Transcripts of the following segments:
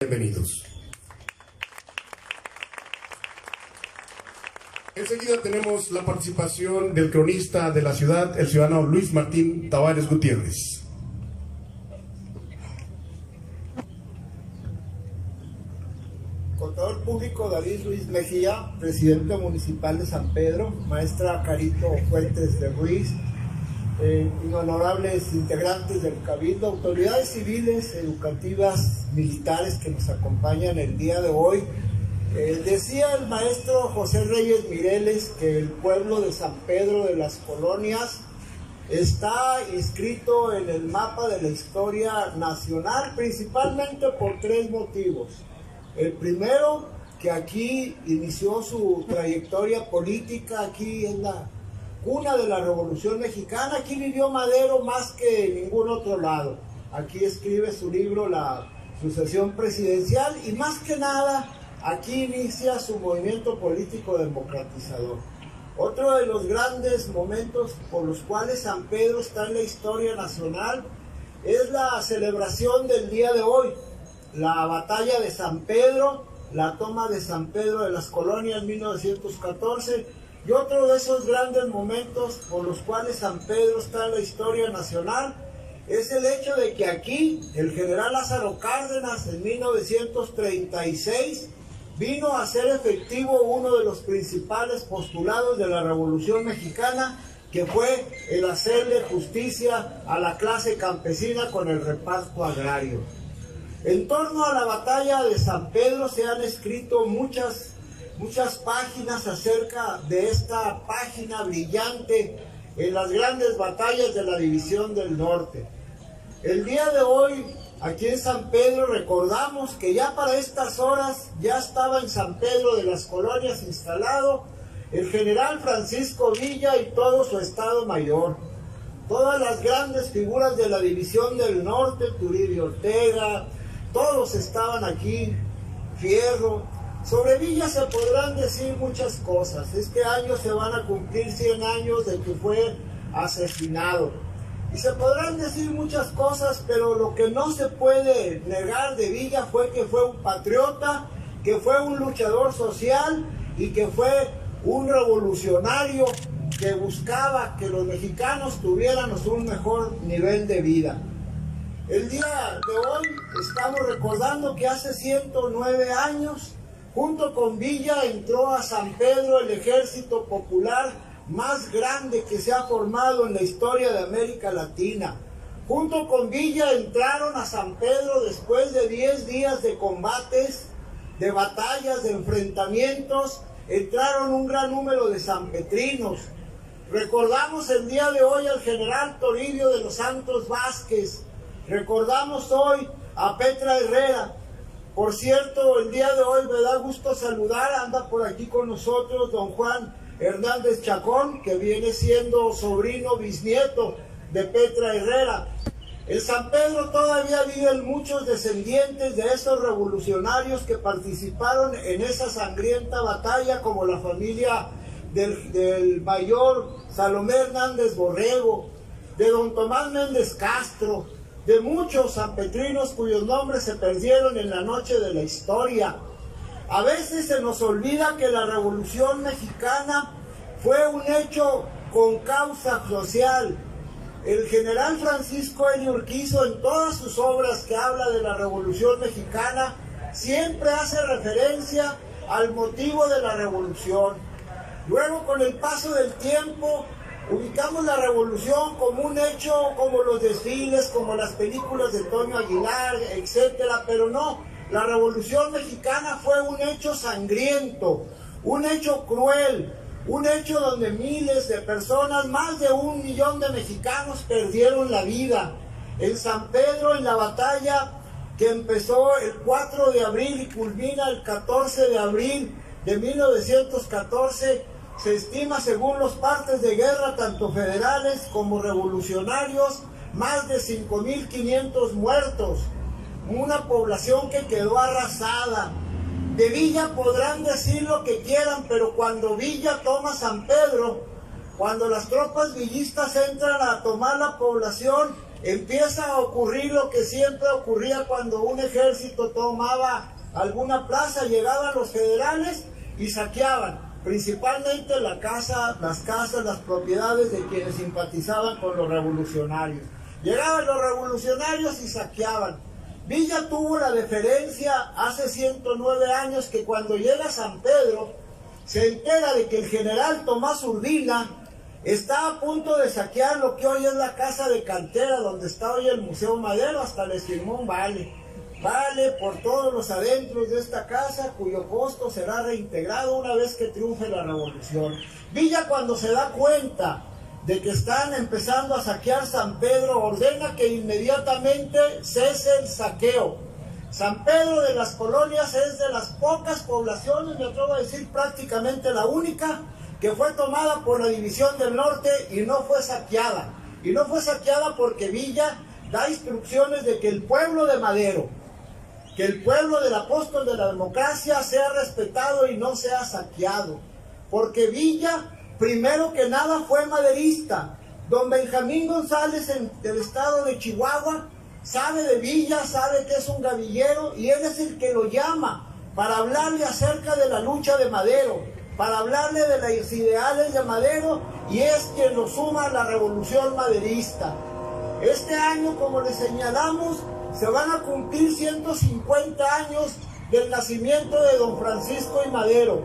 bienvenidos. Enseguida tenemos la participación del cronista de la ciudad, el ciudadano Luis Martín Tavares Gutiérrez. Contador público David Ruiz Mejía, presidente municipal de San Pedro, maestra Carito Fuentes de Ruiz, inhonorables integrantes del Cabildo, autoridades civiles, educativas, militares que nos acompañan el día de hoy. Decía el maestro José Reyes Mireles que el pueblo de San Pedro de las Colonias está inscrito en el mapa de la historia nacional, principalmente por tres motivos. El primero, que aquí inició su trayectoria política, aquí en la cuna de la Revolución Mexicana, aquí vivió Madero más que en ningún otro lado. Aquí escribe su libro La Sucesión Presidencial y más que nada, aquí inicia su movimiento político democratizador. Otro de los grandes momentos por los cuales San Pedro está en la historia nacional es la celebración del día de hoy, la batalla de San Pedro, la toma de San Pedro de las Colonias en 1914, y otro de esos grandes momentos por los cuales San Pedro está en la historia nacional es el hecho de que aquí el general Lázaro Cárdenas en 1936 vino a hacer efectivo uno de los principales postulados de la Revolución Mexicana, que fue el hacerle justicia a la clase campesina con el reparto agrario. En torno a la batalla de San Pedro se han escrito muchas páginas acerca de esta página brillante en las grandes batallas de la División del Norte. El día de hoy, aquí en San Pedro, recordamos que ya para estas horas ya estaba en San Pedro de las Colonias instalado el general Francisco Villa y todo su Estado Mayor. Todas las grandes figuras de la División del Norte, Toribio Ortega, todos estaban aquí, Fierro. Sobre Villa se podrán decir muchas cosas. Este año se van a cumplir 100 años de que fue asesinado. Y se podrán decir muchas cosas, pero lo que no se puede negar de Villa fue que fue un patriota, que fue un luchador social y que fue un revolucionario que buscaba que los mexicanos tuviéramos un mejor nivel de vida. El día de hoy estamos recordando que hace 109 años, junto con Villa, entró a San Pedro el ejército popular más grande que se ha formado en la historia de América Latina. Junto con Villa entraron a San Pedro después de 10 días de combates, de batallas, de enfrentamientos, entraron un gran número de sanpetrinos. Recordamos el día de hoy al general Toribio de los Santos Vázquez. Recordamos hoy a Petra Herrera. Por cierto, el día de hoy me da gusto saludar, anda por aquí con nosotros don Juan Hernández Chacón, que viene siendo sobrino bisnieto de Petra Herrera. En San Pedro todavía viven muchos descendientes de esos revolucionarios que participaron en esa sangrienta batalla, como la familia del mayor Salomé Hernández Borrego, de don Tomás Méndez Castro, de muchos sanpetrinos cuyos nombres se perdieron en la noche de la historia. A veces se nos olvida que la Revolución Mexicana fue un hecho con causa social. El general Francisco Eli Urquizo, en todas sus obras que habla de la Revolución Mexicana, siempre hace referencia al motivo de la revolución. Luego, con el paso del tiempo, ubicamos la revolución como un hecho, como los desfiles, como las películas de Toño Aguilar, etcétera, pero no, la Revolución Mexicana fue un hecho sangriento, un hecho cruel, un hecho donde miles de personas, más de 1 millón de mexicanos perdieron la vida. En San Pedro, en la batalla que empezó el 4 de abril y culmina el 14 de abril de 1914, se estima, según los partes de guerra, tanto federales como revolucionarios, más de 5.500 muertos, una población que quedó arrasada. De Villa podrán decir lo que quieran, pero cuando Villa toma San Pedro, cuando las tropas villistas entran a tomar la población, empieza a ocurrir lo que siempre ocurría cuando un ejército tomaba alguna plaza. Llegaban los federales y saqueaban principalmente las casas, las propiedades de quienes simpatizaban con los revolucionarios. Llegaban los revolucionarios y saqueaban. Villa tuvo la deferencia hace 109 años que cuando llega a San Pedro se entera de que el general Tomás Urbina está a punto de saquear lo que hoy es la casa de cantera, donde está hoy el Museo Madero. Hasta les firmó un vale por todos los adentros de esta casa, cuyo costo será reintegrado una vez que triunfe la revolución. Villa, cuando se da cuenta de que están empezando a saquear San Pedro, ordena que inmediatamente cese el saqueo. San Pedro de las Colonias es de las pocas poblaciones, me atrevo a decir prácticamente la única, que fue tomada por la División del Norte y no fue saqueada. Y no fue saqueada porque Villa da instrucciones de que el pueblo de Madero, que el pueblo del apóstol de la democracia sea respetado y no sea saqueado. Porque Villa, primero que nada, fue maderista. Don Benjamín González, en el estado de Chihuahua, sabe de Villa, sabe que es un gavillero, y él es el que lo llama para hablarle acerca de la lucha de Madero, para hablarle de los ideales de Madero, y es quien lo suma a la revolución maderista. Este año, como les señalamos, se van a cumplir 150 años del nacimiento de don Francisco I. Madero.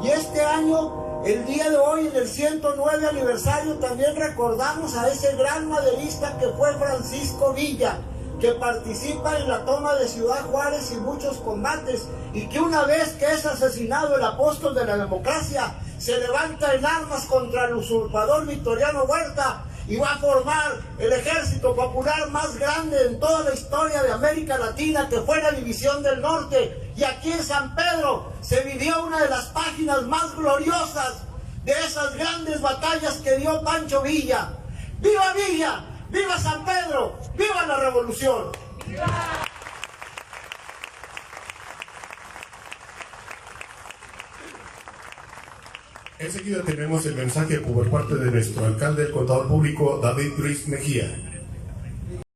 Y este año, el día de hoy, en el 109 aniversario, también recordamos a ese gran maderista que fue Francisco Villa, que participa en la toma de Ciudad Juárez y muchos combates, y que una vez que es asesinado el apóstol de la democracia, se levanta en armas contra el usurpador Victoriano Huerta, y va a formar el ejército popular más grande en toda la historia de América Latina, que fue la División del Norte. Y aquí en San Pedro se vivió una de las páginas más gloriosas de esas grandes batallas que dio Pancho Villa. ¡Viva Villa! ¡Viva San Pedro! ¡Viva la revolución! ¡Viva! Enseguida tenemos el mensaje por parte de nuestro alcalde, el contador público David Ruiz Mejía.